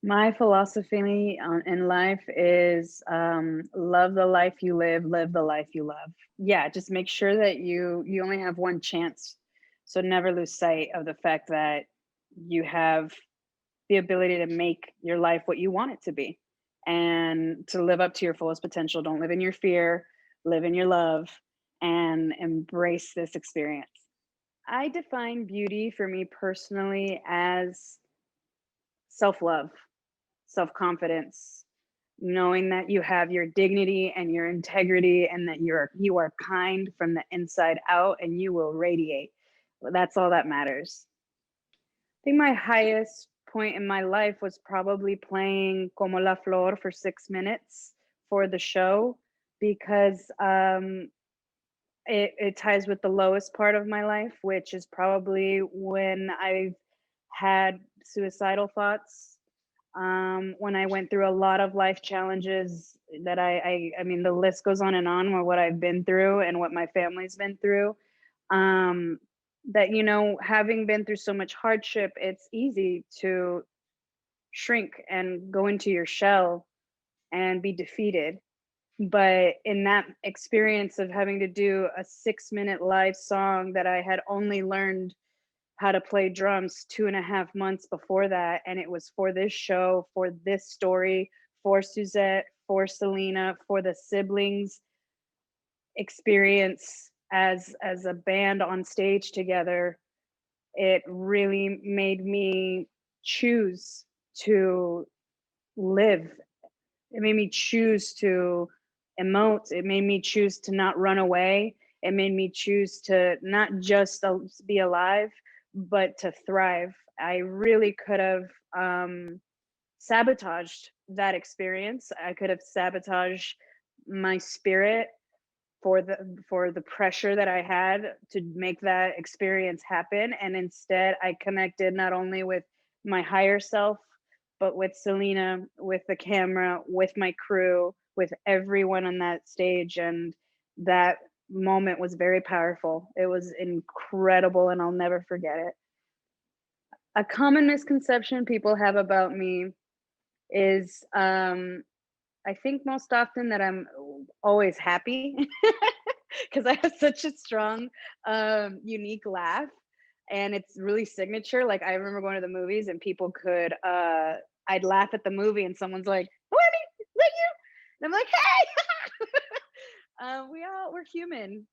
My philosophy in life is love the life you live the life you love. Yeah, just make sure that you only have one chance. So never lose sight of the fact that you have the ability to make your life what you want it to be and to live up to your fullest potential. Don't live in your fear, live in your love, and embrace this experience. I define beauty for me personally as self love, self confidence, knowing that you have your dignity and your integrity and that you are kind from the inside out and you will radiate. That's all that matters. I think my highest point in my life was probably playing Como la Flor for 6 minutes for the show because it ties with the lowest part of my life, which is probably when I've had suicidal thoughts, when I went through a lot of life challenges that I mean, the list goes on and on with what I've been through and what my family's been through. Um, that, having been through so much hardship, it's easy to shrink and go into your shell and be defeated. But in that experience of having to do a 6-minute live song that I had only learned how to play drums 2.5 months before that, and it was for this show, for this story, for Suzette, for Selena, for the siblings experience as a band on stage together. It really made me choose to live. It made me choose to emote. It made me choose to not run away. It made me choose to not just be alive, but to thrive. I really could have sabotaged that experience. I could have sabotaged my spirit for the pressure that I had to make that experience happen. And instead, I connected not only with my higher self, but with Selena, with the camera, with my crew, with everyone on that stage. And that moment was very powerful. It was incredible, and I'll never forget it. A common misconception people have about me is I think most often that I'm always happy because I have such a strong, unique laugh, and it's really signature. Like I remember going to the movies and people could, I'd laugh at the movie and someone's like, "Lenny, is that you?" And I'm like, "Hey!" We're human,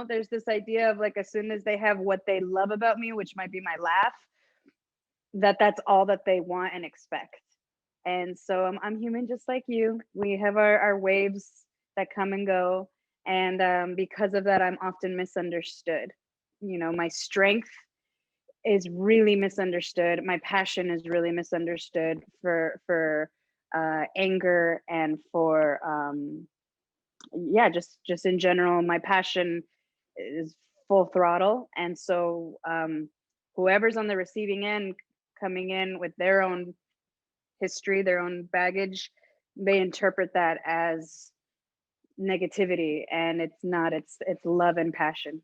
There's this idea of like as soon as they have what they love about me, which might be my laugh, that's all that they want and expect. And so I'm human just like you. We have our waves that come and go. And because of that, I'm often misunderstood. My strength is really misunderstood. My passion is really misunderstood for anger and for yeah, just in general. My passion is full throttle, and so whoever's on the receiving end coming in with their own history, their own baggage, they interpret that as negativity, and it's not. It's love and passion.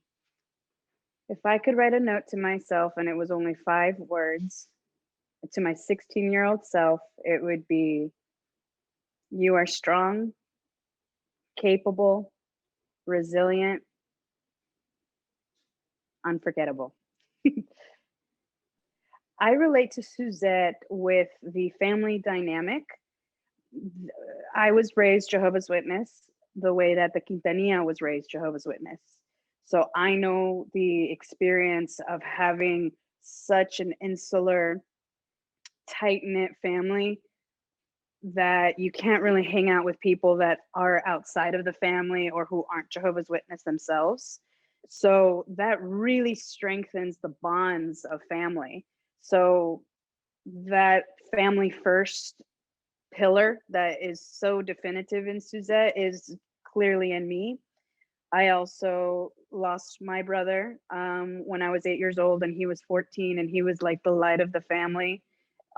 If I could write a note to myself and it was only 5 words to my 16-year-old self, it would be, you are strong, capable, resilient, unforgettable. I relate to Suzette with the family dynamic. I was raised Jehovah's Witness the way that the Quintanilla was raised Jehovah's Witness. So I know the experience of having such an insular, tight knit family that you can't really hang out with people that are outside of the family or who aren't Jehovah's Witness themselves. So that really strengthens the bonds of family. So that family first pillar that is so definitive in Suzette is clearly in me. I also lost my brother when I was 8 years old, and he was 14, and he was like the light of the family.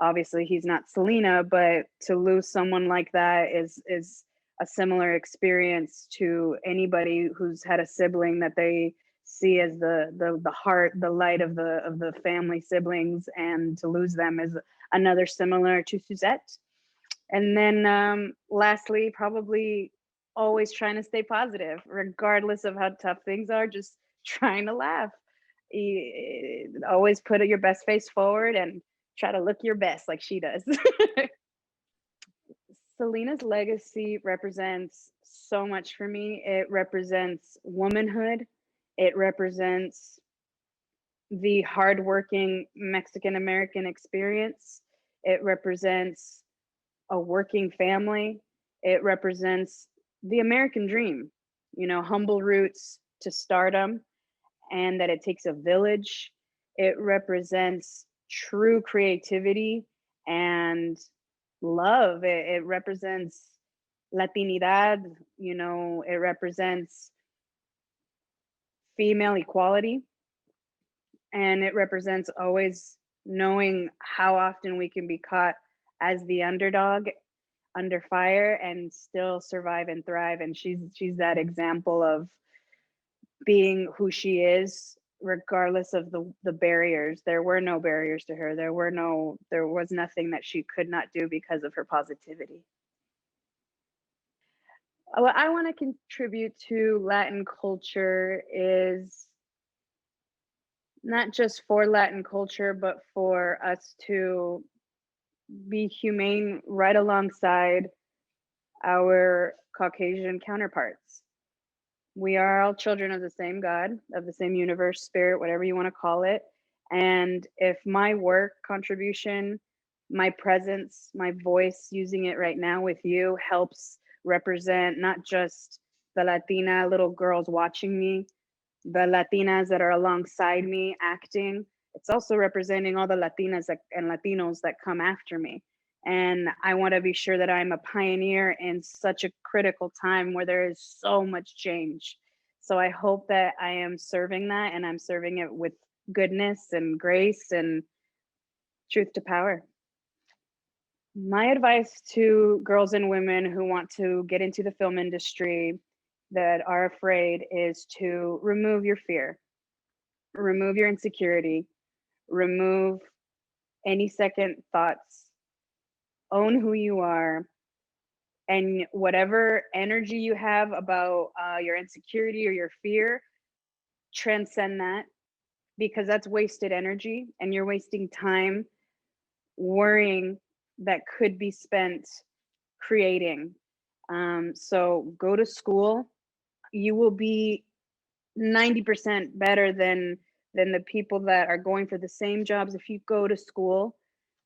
Obviously, he's not Selena, but to lose someone like that is a similar experience to anybody who's had a sibling that they see as the heart, the light of the family siblings, and to lose them is another similar to Suzette. And then lastly, probably always trying to stay positive, regardless of how tough things are, just trying to laugh. Always put your best face forward and try to look your best like she does. Selena's legacy represents so much for me. It represents womanhood. It represents the hardworking Mexican American experience. It represents a working family. It represents the American dream, humble roots to stardom, and that it takes a village. It represents true creativity and love. It represents Latinidad, it represents female equality, and it represents always knowing how often we can be caught as the underdog under fire and still survive and thrive. And she's that example of being who she is regardless of the barriers. There were no barriers to her. There was nothing that she could not do because of her positivity. What I want to contribute to Latin culture is not just for Latin culture, but for us to be humane right alongside our Caucasian counterparts. We are all children of the same God, of the same universe, spirit, whatever you want to call it. And if my work contribution, my presence, my voice, using it right now with you helps represent not just the Latina little girls watching me, the Latinas that are alongside me acting, it's also representing all the Latinas and Latinos that come after me. And I want to be sure that I'm a pioneer in such a critical time where there is so much change. So I hope that I am serving that, and I'm serving it with goodness and grace and truth to power. My advice to girls and women who want to get into the film industry that are afraid is to remove your fear, remove your insecurity, remove any second thoughts, own who you are, and whatever energy you have about your insecurity or your fear, transcend that, because that's wasted energy and you're wasting time worrying that could be spent creating. So go to school. You will be 90% better than the people that are going for the same jobs if you go to school.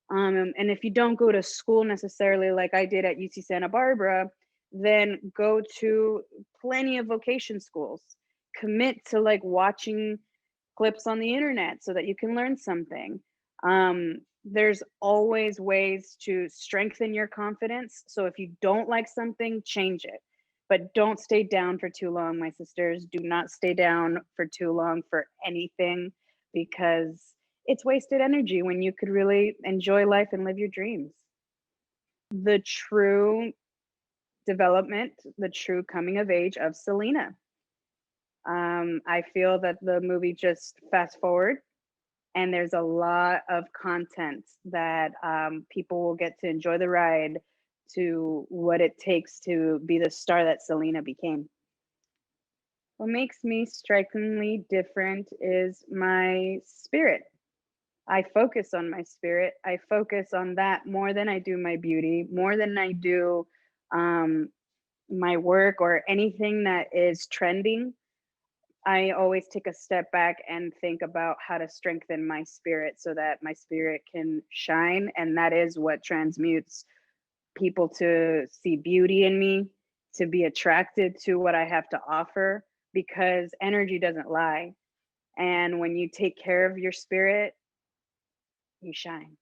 And if you don't go to school necessarily like I did at UC Santa Barbara, then go to plenty of vocation schools. Commit to like watching clips on the internet so that you can learn something. There's always ways to strengthen your confidence. So if you don't like something, change it. But don't stay down for too long, my sisters. Do not stay down for too long for anything, because it's wasted energy when you could really enjoy life and live your dreams. The true development, the true coming of age of Selena. I feel that the movie just fast forward, and there's a lot of content that people will get to enjoy the ride to what it takes to be the star that Selena became. What makes me strikingly different is my spirit. I focus on my spirit. I focus on that more than I do my beauty, more than I do my work or anything that is trending. I always take a step back and think about how to strengthen my spirit so that my spirit can shine. And that is what transmutes people to see beauty in me, to be attracted to what I have to offer, because energy doesn't lie. And when you take care of your spirit, you shine.